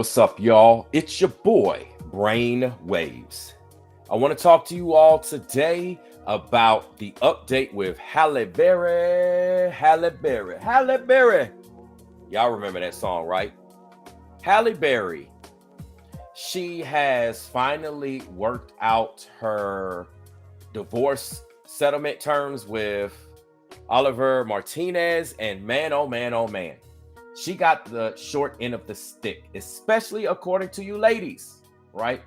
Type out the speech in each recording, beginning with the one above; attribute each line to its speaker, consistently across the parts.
Speaker 1: What's up, y'all? It's your boy, Brain Waves. I want to talk to you all today about the update with Halle. Y'all remember that song, right? Halle. She has finally worked out her divorce settlement terms with Oliver Martinez, and man, oh man, oh man. She got the short end of the stick, especially according to you ladies, right?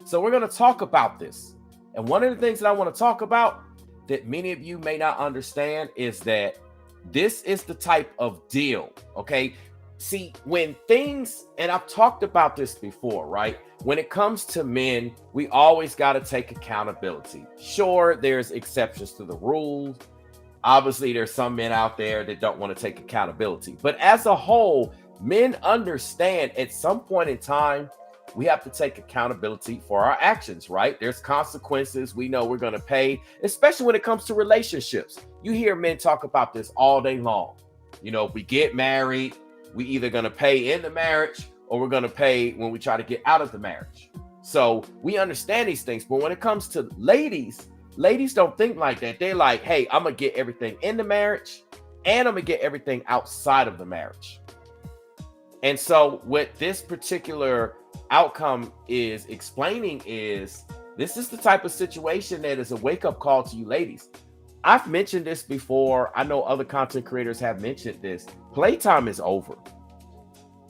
Speaker 1: So we're going to talk about this. And one of the things that I want to talk about that many of you may not understand is that this is the type of deal, okay? See, when things, and I've talked about this before, right? When it comes to men, we always got to take accountability. Sure, there's exceptions to the rules. Obviously, there's some men out there that don't want to take accountability. But as a whole, men understand at some point in time, we have to take accountability for our actions, right? There's consequences we know we're going to pay, especially when it comes to relationships. You hear men talk about this all day long. You know, if we get married, we either going to pay in the marriage or we're going to pay when we try to get out of the marriage. So we understand these things. But when it comes to ladies don't think like that. They're like, hey, I'm going to get everything in the marriage and I'm going to get everything outside of the marriage. And so what this particular outcome is explaining is this is the type of situation that is a wake-up call to you ladies. I've mentioned this before. I know other content creators have mentioned this. Playtime is over.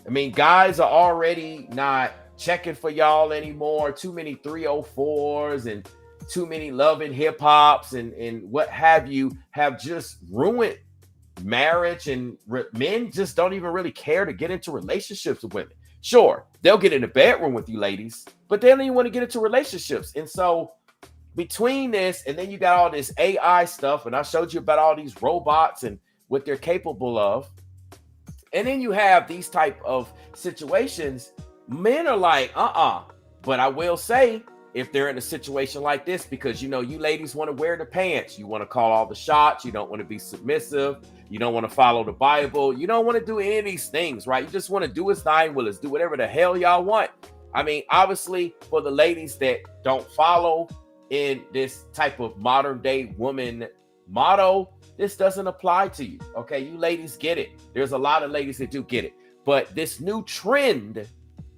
Speaker 1: I mean, guys are already not checking for y'all anymore. Too many 304s and too many love and hip hops and what have you have just ruined marriage, and men just don't even really care to get into relationships with women. Sure, they'll get in the bedroom with you ladies, but they don't even want to get into relationships. And so between this, and then you got all this AI stuff, and I showed you about all these robots and what they're capable of. And then you have these type of situations. Men are like, but I will say, if they're in a situation like this, because you know you ladies want to wear the pants, you want to call all the shots, you don't want to be submissive, you don't want to follow the Bible, you don't want to do any of thine things, right? You just want to do as thine will is, do whatever the hell y'all want. I mean, obviously, for the ladies that don't follow in this type of modern day woman motto, this doesn't apply to you. Okay, you ladies get it. There's a lot of ladies that do get it, but this new trend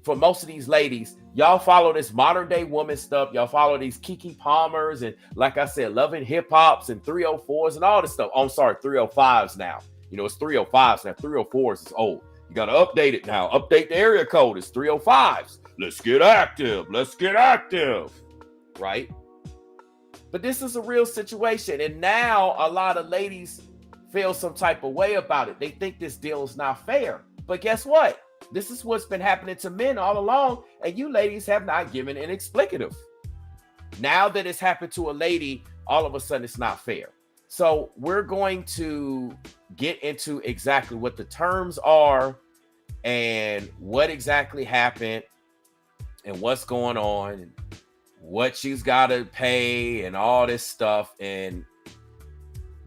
Speaker 1: for most of these ladies, y'all follow this modern day woman stuff. Y'all follow these Kiki Palmers and, like I said, loving hip hops and 304s and all this stuff. Oh, I'm sorry, 305s now. You know, it's 305s now. 304s is old. You got to update it now. Update the area code. It's 305s. Let's get active. Let's get active. Right? But this is a real situation. And now a lot of ladies feel some type of way about it. They think this deal is not fair. But guess what? This is what's been happening to men all along, and you ladies have not given an explicative. Now that it's happened to a lady, all of a sudden it's not fair. So we're going to get into exactly what the terms are and what exactly happened and what's going on and what she's got to pay and all this stuff. And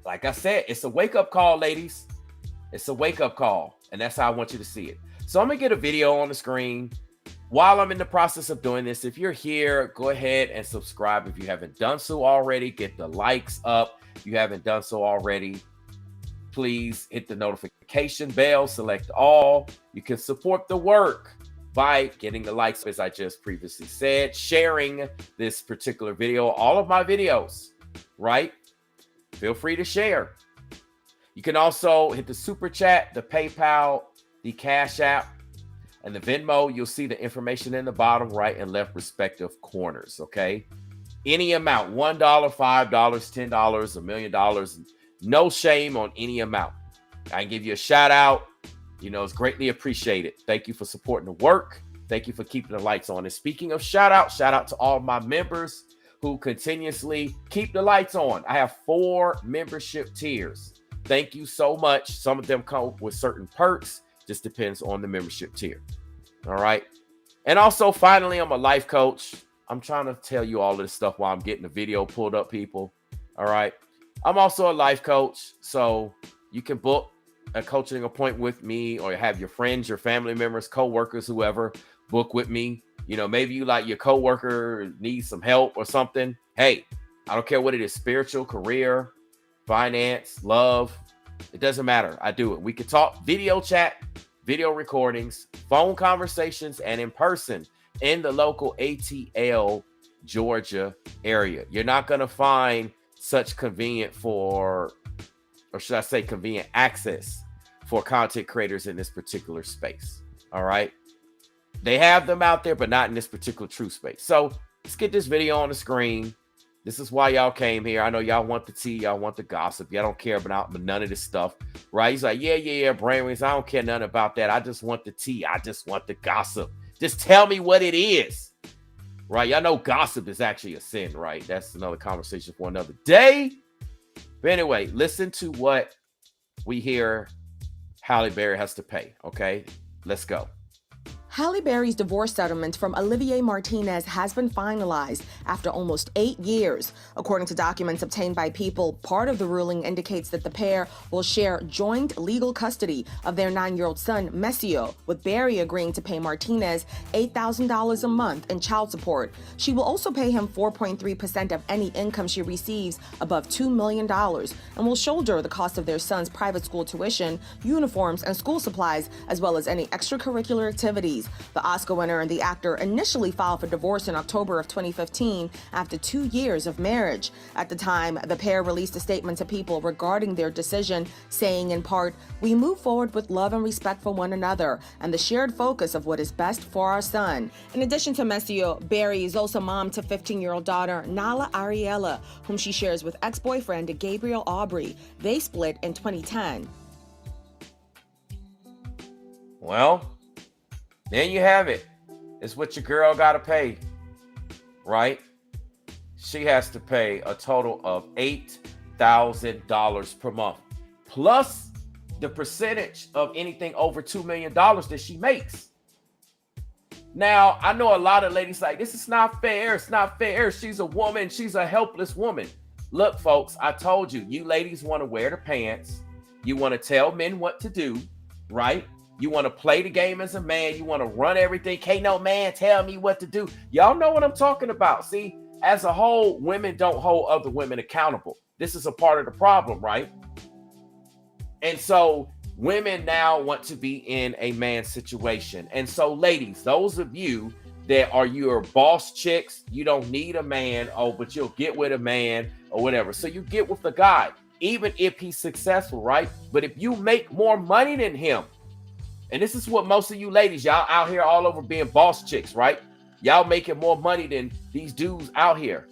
Speaker 1: like I said, it's a wake-up call, ladies. It's a wake-up call, and that's how I want you to see it. So I'm going to get a video on the screen while I'm in the process of doing this. If you're here, go ahead and subscribe. If you haven't done so already, get the likes up. If you haven't done so already, please hit the notification bell, select all. You can support the work by getting the likes, as I just previously said, sharing this particular video, all of my videos, right? Feel free to share. You can also hit the super chat, the PayPal, the Cash App, and the Venmo. You'll see the information in the bottom right and left respective corners, okay? Any amount, $1, $5, $10, $1 million, no shame on any amount. I can give you a shout out. You know, it's greatly appreciated. Thank you for supporting the work. Thank you for keeping the lights on. And speaking of shout out to all my members who continuously keep the lights on. I have 4 membership tiers. Thank you so much. Some of them come with certain perks. Just depends on the membership tier. All right. And also, finally, I'm a life coach. I'm trying to tell you all this stuff while I'm getting the video pulled up, people. All right. I'm also a life coach. So you can book a coaching appointment with me or have your friends, your family members, co-workers, whoever, book with me. Maybe you like your coworker needs some help or something. Hey, I don't care what it is, spiritual, career, finance, love. It doesn't matter. I do it. We could talk video chat, video recordings, phone conversations, and in person in the local ATL, Georgia area. You're not going to find such convenient access for content creators in this particular space. All right. They have them out there, but not in this particular true space. So let's get this video on the screen. This is why y'all came here. I know y'all want the tea. Y'all want the gossip. Y'all don't care about none of this stuff, right? He's like, yeah, brainwaves. I don't care nothing about that. I just want the tea. I just want the gossip. Just tell me what it is, right? Y'all know gossip is actually a sin, right? That's another conversation for another day. But anyway, listen to what we hear Halle Berry has to pay, okay? Let's go.
Speaker 2: Halle Berry's divorce settlement from Olivier Martinez has been finalized after almost 8 years. According to documents obtained by People, part of the ruling indicates that the pair will share joint legal custody of their 9-year-old son, Messio, with Berry agreeing to pay Martinez $8,000 a month in child support. She will also pay him 4.3% of any income she receives above $2 million and will shoulder the cost of their son's private school tuition, uniforms, and school supplies, as well as any extracurricular activities. The Oscar winner and the actor initially filed for divorce in October of 2015 after 2 years of marriage. At the time, the pair released a statement to People regarding their decision, saying in part, "We move forward with love and respect for one another and the shared focus of what is best for our son." In addition to Messio, Berry is also mom to 15-year-old daughter Nala Ariella, whom she shares with ex-boyfriend Gabriel Aubry. They split in 2010.
Speaker 1: Well, there you have it. It's what your girl got to pay, right? She has to pay a total of $8,000 per month, plus the percentage of anything over $2 million that she makes. Now, I know a lot of ladies like, this is not fair. It's not fair. She's a woman. She's a helpless woman. Look, folks, I told you, you ladies want to wear the pants. You want to tell men what to do, right? You want to play the game as a man. You want to run everything. Can't no man tell me what to do. Y'all know what I'm talking about. See, as a whole, women don't hold other women accountable. This is a part of the problem, right? And so women now want to be in a man situation. And so ladies, those of you that are your boss chicks, you don't need a man. Oh, but you'll get with a man or whatever. So you get with the guy, even if he's successful, right? But if you make more money than him, and this is what most of you ladies, y'all out here all over being boss chicks, right? Y'all making more money than these dudes out here.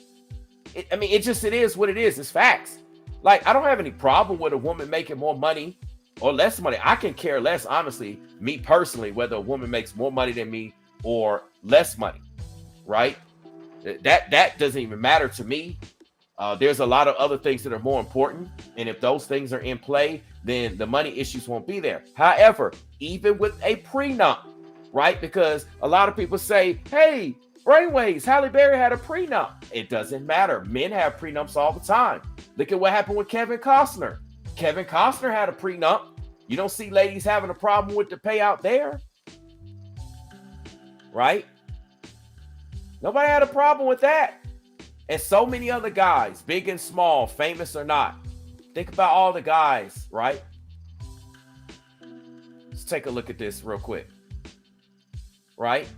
Speaker 1: It is what it is. It's facts. Like, I don't have any problem with a woman making more money or less money. I can care less, honestly, me personally, whether a woman makes more money than me or less money, right? That doesn't even matter to me. There's a lot of other things that are more important. And if those things are in play, then the money issues won't be there. However, even with a prenup, right? Because a lot of people say, hey, brainwaves, Halle Berry had a prenup. It doesn't matter. Men have prenups all the time. Look at what happened with Kevin Costner. Kevin Costner had a prenup. You don't see ladies having a problem with the payout there, right? Nobody had a problem with that. And so many other guys, big and small, famous or not. Think about all the guys, right? Let's take a look at this real quick, right?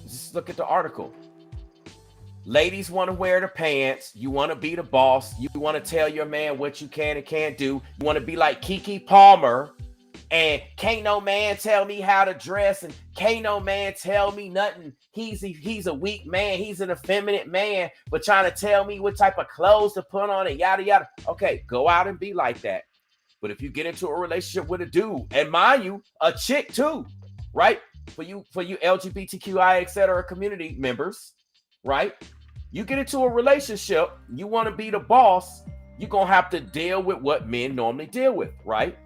Speaker 1: Just look at the article. Ladies want to wear the pants. You want to be the boss. You want to tell your man what you can and can't do. You want to be like Keke Palmer. And can't no man tell me how to dress. And can't no man tell me nothing. He's a weak man. He's an effeminate man. But trying to tell me what type of clothes to put on and yada, yada. Okay, go out and be like that. But if you get into a relationship with a dude, and mind you, a chick too, right? For you LGBTQI, etc. community members, right? You get into a relationship, you want to be the boss, you're going to have to deal with what men normally deal with, right?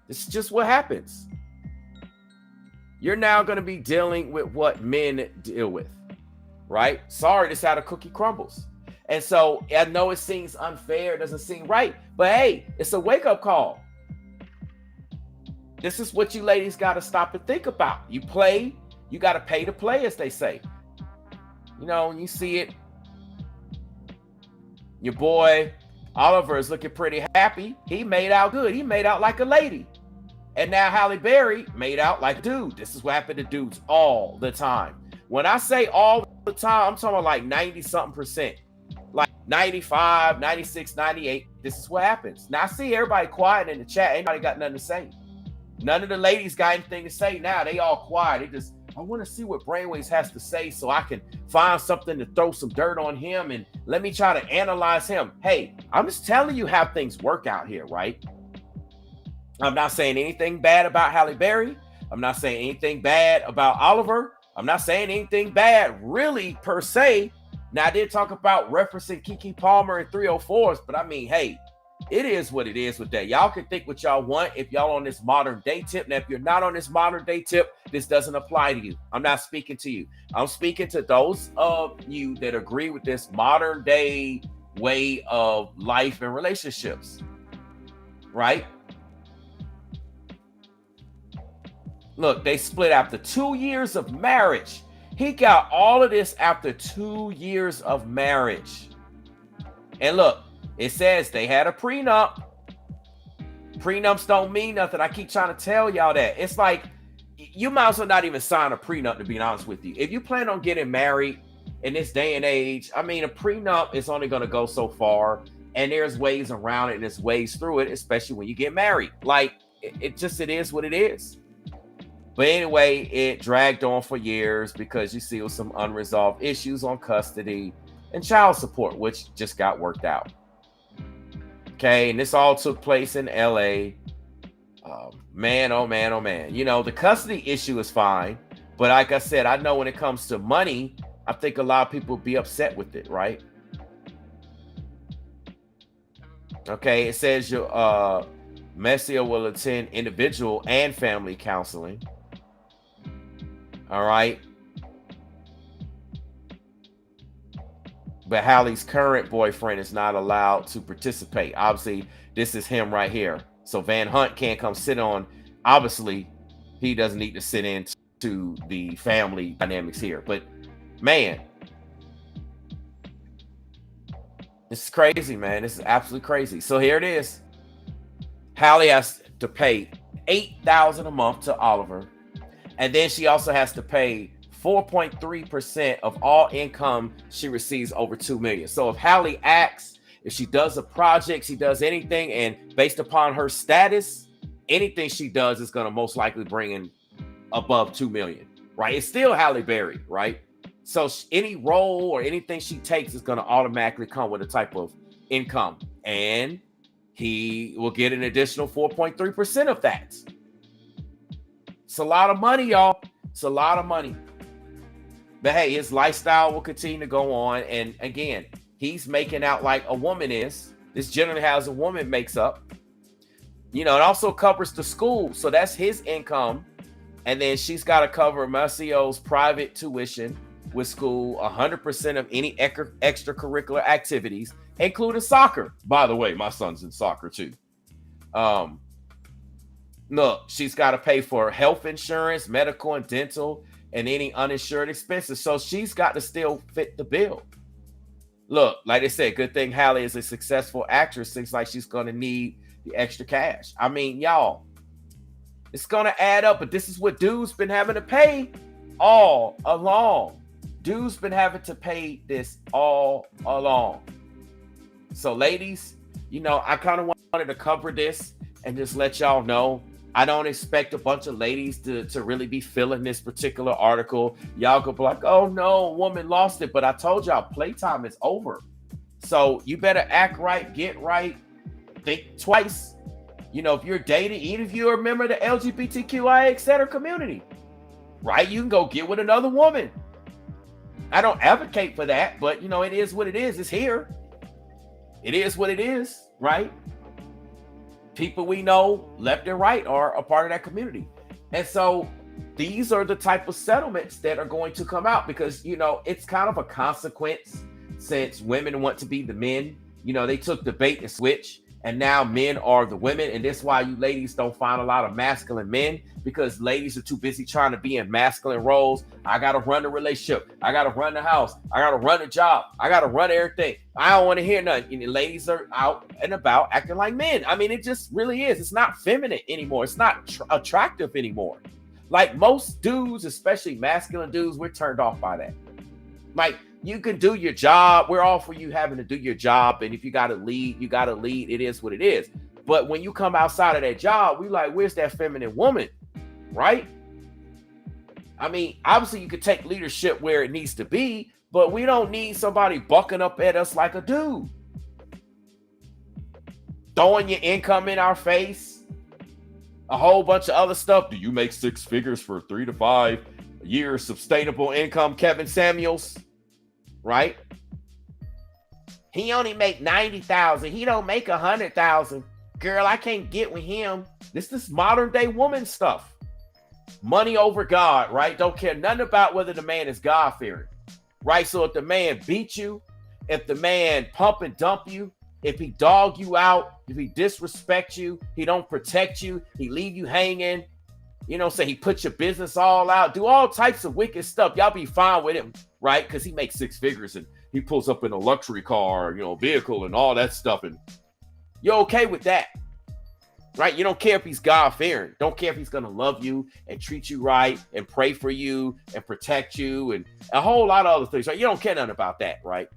Speaker 1: This is just what happens. You're now going to be dealing with what men deal with, right? Sorry, this is how the cookie crumbles. And so I know it seems unfair, it doesn't seem right, but hey, it's a wake-up call. This is what you ladies got to stop and think about. You play You got to pay to play, as they say. You know, when you see it, your boy Oliver is looking pretty happy. He made out good. He made out like a lady. And now Halle Berry made out like a dude. This is what happened to dudes all the time. When I say all the time, I'm talking about like 90-something%. Like 95, 96, 98. This is what happens. Now I see everybody quiet in the chat. Ain't nobody got nothing to say. None of the ladies got anything to say now. They all quiet. They just, I want to see what Brainwaves has to say so I can find something to throw some dirt on him and let me try to analyze him. Hey, I'm just telling you how things work out here, right? I'm not saying anything bad about Halle Berry. I'm not saying anything bad about Oliver. I'm not saying anything bad, really, per se. Now, I did talk about referencing Keke Palmer and 304s, but I mean, hey, it is what it is with that. Y'all can think what y'all want if y'all on this modern day tip. Now, if you're not on this modern day tip, this doesn't apply to you. I'm not speaking to you. I'm speaking to those of you that agree with this modern day way of life and relationships, right? Look, they split after 2 years of marriage. He got all of this after 2 years of marriage. And look, it says they had a prenup. Prenups don't mean nothing. I keep trying to tell y'all that. It's like, you might as well not even sign a prenup, to be honest with you. If you plan on getting married in this day and age, I mean, a prenup is only going to go so far. And there's ways around it and there's ways through it, especially when you get married. Like, it is what it is. But anyway, it dragged on for years because you see, it was some unresolved issues on custody and child support, which just got worked out. Okay, and this all took place in LA. Man, oh man, oh man. You know, the custody issue is fine. But like I said, I know when it comes to money, I think a lot of people would be upset with it, right? Okay, it says your Messier will attend individual and family counseling. All right. But Halle's current boyfriend is not allowed to participate. Obviously, this is him right here. So Van Hunt can't come sit on. Obviously, he doesn't need to sit into the family dynamics here. But man, this is crazy, man. This is absolutely crazy. So here it is. Halle has to pay $8,000 a month to Oliver. And then she also has to pay 4.3% of all income she receives over $2 million. So if Halle acts, if she does a project, she does anything, and based upon her status, anything she does is going to most likely bring in above $2 million, right? It's still Halle Berry, right? So any role or anything she takes is going to automatically come with a type of income, and he will get an additional 4.3% of that. It's a lot of money, y'all. It's a lot of money. But hey, his lifestyle will continue to go on. And again, he's making out like a woman is. This generally has a woman makes up. You know, it also covers the school. So that's his income. And then she's got to cover Macio's private tuition with school, 100% of any extracurricular activities, including soccer. By the way, my son's in soccer too. Look, she's got to pay for health insurance, medical and dental, and any uninsured expenses. So she's got to still fit the bill. Look, like I said, good thing Halle is a successful actress. Seems like she's going to need the extra cash. I mean, y'all, it's going to add up, but this is what dudes been having to pay all along. Dudes been having to pay this all along. So ladies, you know, I kind of wanted to cover this and just let y'all know. I don't expect a bunch of ladies to really be feeling this particular article. Y'all could be like, oh no, a woman lost it. But I told y'all, playtime is over. So you better act right, get right, think twice. You know, if you're dating, even if you're a member of the LGBTQIA, etc. community, right? You can go get with another woman. I don't advocate for that, but you know, it is what it is. It's here. It is what it is, right? People we know left and right are a part of that community. And so these are the type of settlements that are going to come out because, you know, it's kind of a consequence since women want to be the men. You know, they took the bait and switch. And now men are the women. And that's why you ladies don't find a lot of masculine men, because ladies are too busy trying to be in masculine roles. I got to run the relationship. I got to run the house. I got to run the job. I got to run everything. I don't want to hear nothing. And the ladies are out and about acting like men. I mean, it just really is. It's not feminine anymore. It's not attractive anymore. Like most dudes, especially masculine dudes, we're turned off by that. Like, you can do your job. We're all for you having to do your job. And if you got to lead, you got to lead. It is what it is. But when you come outside of that job, we like, where's that feminine woman? Right? I mean, obviously you could take leadership where it needs to be, but we don't need somebody bucking up at us like a dude. Throwing your income in our face. A whole bunch of other stuff. Do you make 6 figures for 3 to 5 years sustainable income, Kevin Samuels? Right? He only make 90,000. He don't make 100,000. Girl, I can't get with him. This is modern day woman stuff. Money over God, right? Don't care nothing about whether the man is God fearing, right? So if the man beat you, if the man pump and dump you, if he dog you out, if he disrespect you, he don't protect you, he leave you hanging, say he put your business all out, do all types of wicked stuff, y'all be fine with him, right? Because he makes 6 figures and he pulls up in a luxury car, vehicle and all that stuff, and you're okay with that, right? You don't care if he's God-fearing. Don't care if he's going to love you and treat you right and pray for you and protect you and a whole lot of other things, right? You don't care nothing about that, right?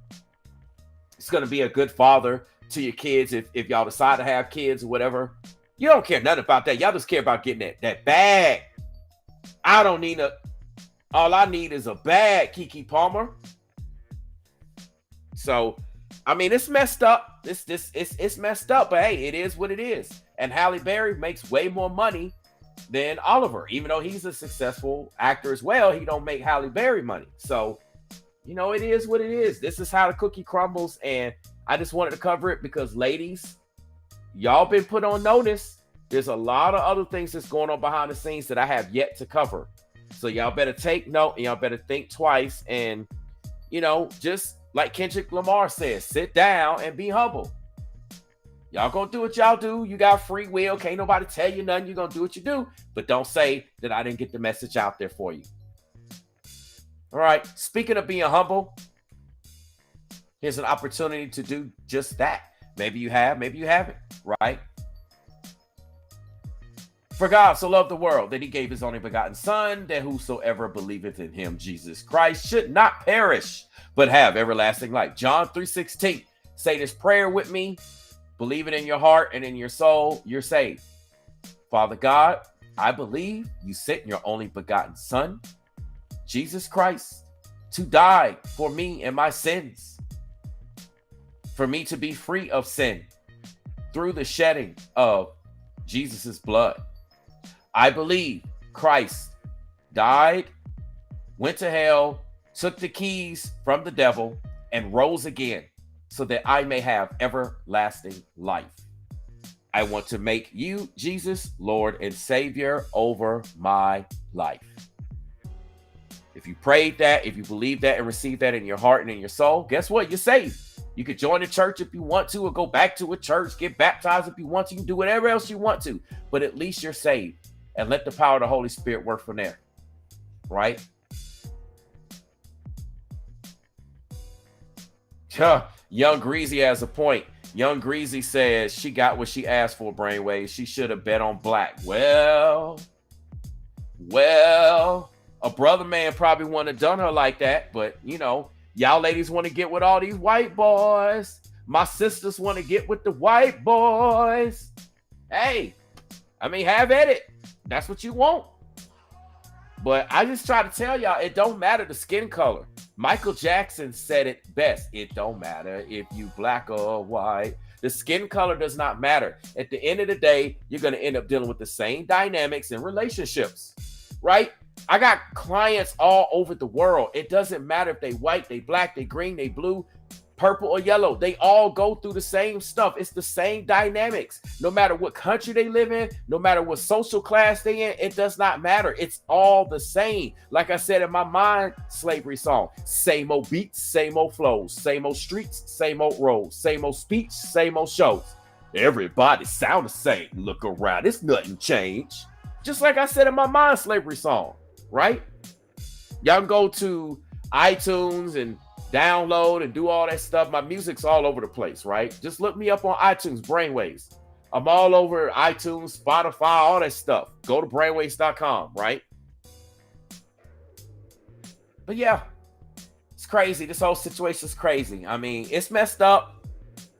Speaker 1: It's going to be a good father to your kids if y'all decide to have kids or whatever. You don't care nothing about that. Y'all just care about getting that bag. I don't need all I need is a bag, Keke Palmer. So, I mean, it's messed up. It's messed up, but hey, it is what it is. And Halle Berry makes way more money than Oliver. Even though he's a successful actor as well, he don't make Halle Berry money. So, it is what it is. This is how the cookie crumbles. And I just wanted to cover it because, ladies, y'all been put on notice. There's a lot of other things that's going on behind the scenes that I have yet to cover. So y'all better take note and y'all better think twice. And, just like Kendrick Lamar says, sit down and be humble. Y'all gonna do what y'all do. You got free will. Can't nobody tell you nothing. You're gonna do what you do. But don't say that I didn't get the message out there for you. All right. Speaking of being humble, here's an opportunity to do just that. Maybe you have, maybe you haven't, right? For God so loved the world that he gave his only begotten son, that whosoever believeth in him, Jesus Christ, should not perish, but have everlasting life. John 3:16. Say this prayer with me. Believe it in your heart and in your soul. You're saved. Father God, I believe you sent your only begotten son, Jesus Christ, to die for me and my sins, for me to be free of sin through the shedding of Jesus's blood. I believe Christ died, went to hell, took the keys from the devil, and rose again so that I may have everlasting life. I want to make you, Jesus, Lord and Savior over my life. If you prayed that, if you believe that and receive that in your heart and in your soul, guess what? You're saved. You can join a church if you want to, or go back to a church, get baptized if you want to. You can do whatever else you want to, but at least you're saved. And let the power of the Holy Spirit work from there. Right? Young Greasy has a point. Young Greasy says she got what she asked for, Brainwaves. She should have bet on black. Well, a brother man probably wouldn't have done her like that. But, y'all ladies want to get with all these white boys. My sisters want to get with the white boys. Hey, have at it. That's what you want. But I just try to tell y'all, it don't matter the skin color. Michael Jackson said it best. It don't matter if you black or white. The skin color does not matter. At the end of the day, you're going to end up dealing with the same dynamics in relationships, right? I got clients all over the world. It doesn't matter if they white, they black, they green, they blue, purple or yellow. They all go through the same stuff. It's the same dynamics. No matter what country they live in, no matter what social class they in, it does not matter. It's all the same. Like I said in my Mind Slavery song, same old beats, same old flows, same old streets, same old roads, same old speech, same old shows. Everybody sound the same. Look around. It's nothing changed. Just like I said in my Mind Slavery song, right? Y'all can go to iTunes and download and do all that stuff. My music's all over the place, right? Just look me up on iTunes, Brainwaves. I'm all over iTunes, Spotify, all that stuff. Go to brainwaves.com, right? But yeah, it's crazy. This whole situation is crazy. I mean, it's messed up.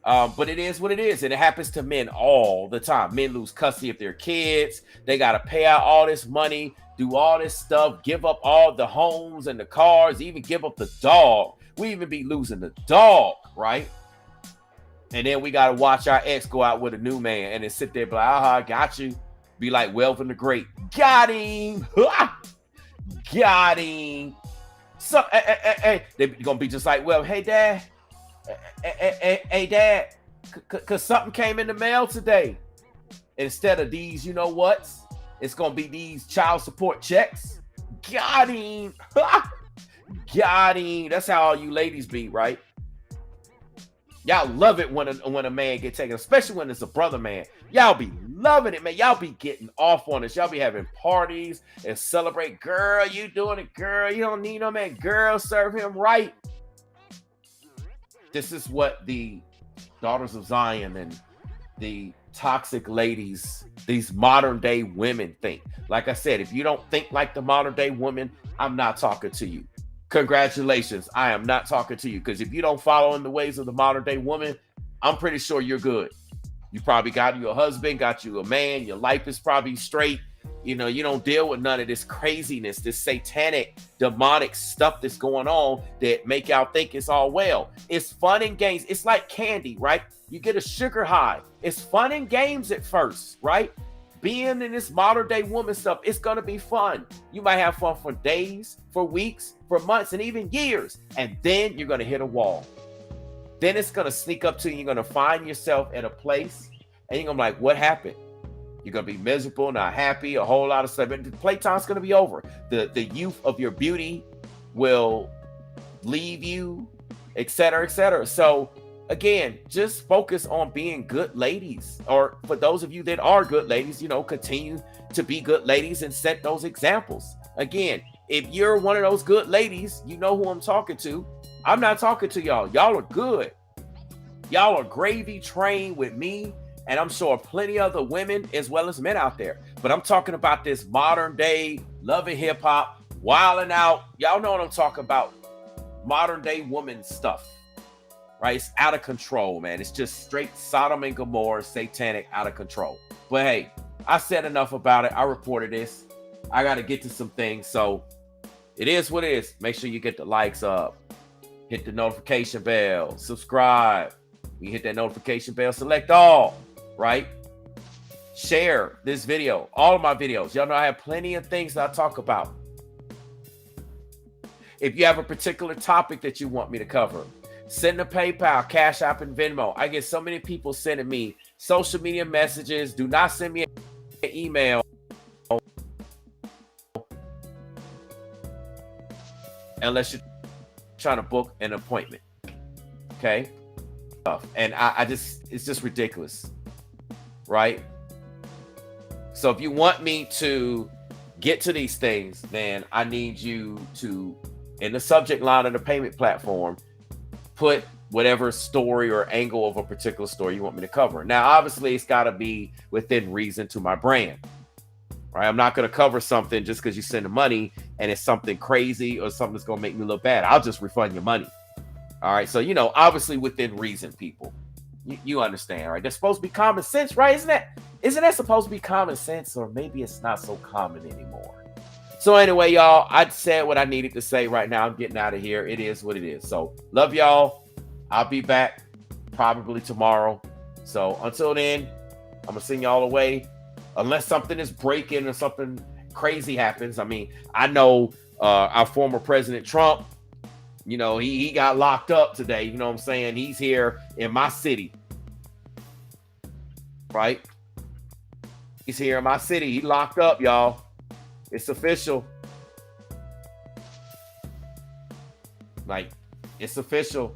Speaker 1: But it is what it is, and it happens to men all the time. Men lose custody of their kids. They got to pay out all this money, do all this stuff, give up all the homes and the cars, even give up the dog. We even be losing the dog, right? And then we got to watch our ex go out with a new man and then sit there and be like, aha, got you. Be like Welvin the Great. Got him. Got him. So, hey, they're going to be just like, well, hey, Dad. Hey, Dad, because something came in the mail today. Instead of these, you know what? It's going to be these child support checks. Got him. Got him. That's how all you ladies be, right? Y'all love it when a man get taken, especially when it's a brother man. Y'all be loving it, man. Y'all be getting off on us. Y'all be having parties and celebrate. Girl, you doing it, girl. You don't need no man. Girl, serve him right. This is what the Daughters of Zion and the toxic ladies, these modern day women think. Like I said, if you don't think like the modern day woman, I'm not talking to you. Congratulations. I am not talking to you, because if you don't follow in the ways of the modern day woman, I'm pretty sure you're good. You probably got you a husband, got you a man. Your life is probably straight. You know, you don't deal with none of this craziness, this satanic, demonic stuff that's going on that make y'all think it's all well. It's fun and games. It's like candy, right? You get a sugar high. It's fun and games at first, right? Being in this modern day woman stuff, it's going to be fun. You might have fun for days, for weeks, for months, and even years. And then you're going to hit a wall. Then it's going to sneak up to you. You're going to find yourself at a place and you're going to be like, what happened? You're going to be miserable, not happy, a whole lot of stuff. And the playtime's going to be over. The youth of your beauty will leave you, etc., etc. So again, just focus on being good ladies. Or for those of you that are good ladies, you know, continue to be good ladies and set those examples. Again, if you're one of those good ladies, you know who I'm talking to. I'm not talking to y'all. Y'all are good. Y'all are gravy trained with me. And I'm sure plenty of other women as well as men out there. But I'm talking about this modern day loving hip hop, wilding out. Y'all know what I'm talking about. Modern day woman stuff. Right? It's out of control, man. It's just straight Sodom and Gomorrah, satanic, out of control. But hey, I said enough about it. I reported this. I got to get to some things. So it is what it is. Make sure you get the likes up. Hit the notification bell. Subscribe. You hit that notification bell. Select all. Right? Share this video. All of my videos. Y'all know I have plenty of things that I talk about. If you have a particular topic that you want me to cover, send a PayPal, Cash App, and Venmo. I get so many people sending me social media messages. Do not send me an email unless you're trying to book an appointment. Okay? And I just, it's just ridiculous. Right? So if you want me to get to these things, then I need you to, in the subject line of the payment platform, put whatever story or angle of a particular story you want me to cover. Now, obviously, it's got to be within reason to my brand. Right? I'm not going to cover something just because you send the money and it's something crazy or something that's going to make me look bad. I'll just refund your money. All right. So, you know, obviously within reason, people. You understand, right? That's supposed to be common sense, right? Isn't that supposed to be common sense? Or maybe it's not so common anymore. So anyway, y'all, I said what I needed to say right now. I'm getting out of here. It is what it is. So love y'all. I'll be back probably tomorrow. So until then, I'm going to send y'all away. Unless something is breaking or something crazy happens. I mean, I know our former President Trump, you know, he got locked up today. You know what I'm saying? He's here in my city. Right? He's here in my city. He locked up, y'all. It's official. Like, it's official.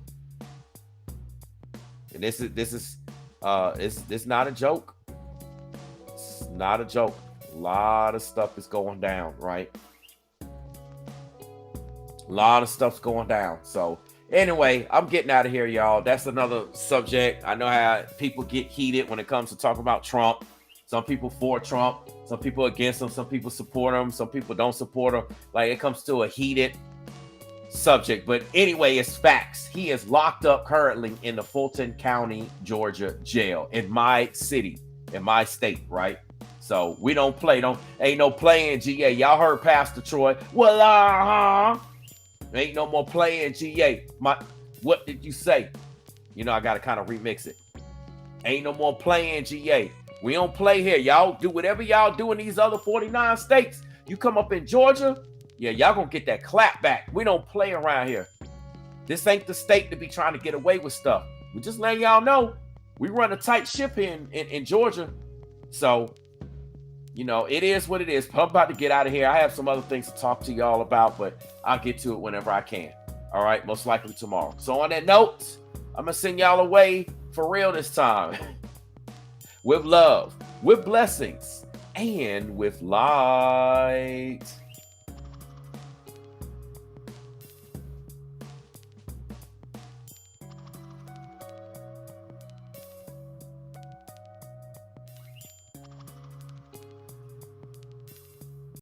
Speaker 1: And this is It's not a joke. It's not a joke. A lot of stuff is going down, right? A lot of stuff's going down. So anyway, I'm getting out of here, y'all. That's another subject. I know how people get heated when it comes to talking about Trump. Some people for Trump, some people against him, some people support him, some people don't support him. Like, it comes to a heated subject. But anyway, it's facts. He is locked up currently in the Fulton County, Georgia jail, in my city, in my state, right? So we don't play. Ain't no playing, GA. Y'all heard Pastor Troy. Well, ain't no more playing, GA. What did you say? You know, I got to kind of remix it. Ain't no more playing, GA. We don't play here. Y'all do whatever y'all do in these other 49 states. You come up in Georgia, yeah, y'all gonna get that clap back. We don't play around here. This ain't the state to be trying to get away with stuff. We just letting y'all know we run a tight ship here in Georgia. So, you know, it is what it is. I'm about to get out of here. I have some other things to talk to y'all about, but I'll get to it whenever I can. All right, most likely tomorrow. So on that note, I'm gonna send y'all away for real this time. With love, with blessings, and with light.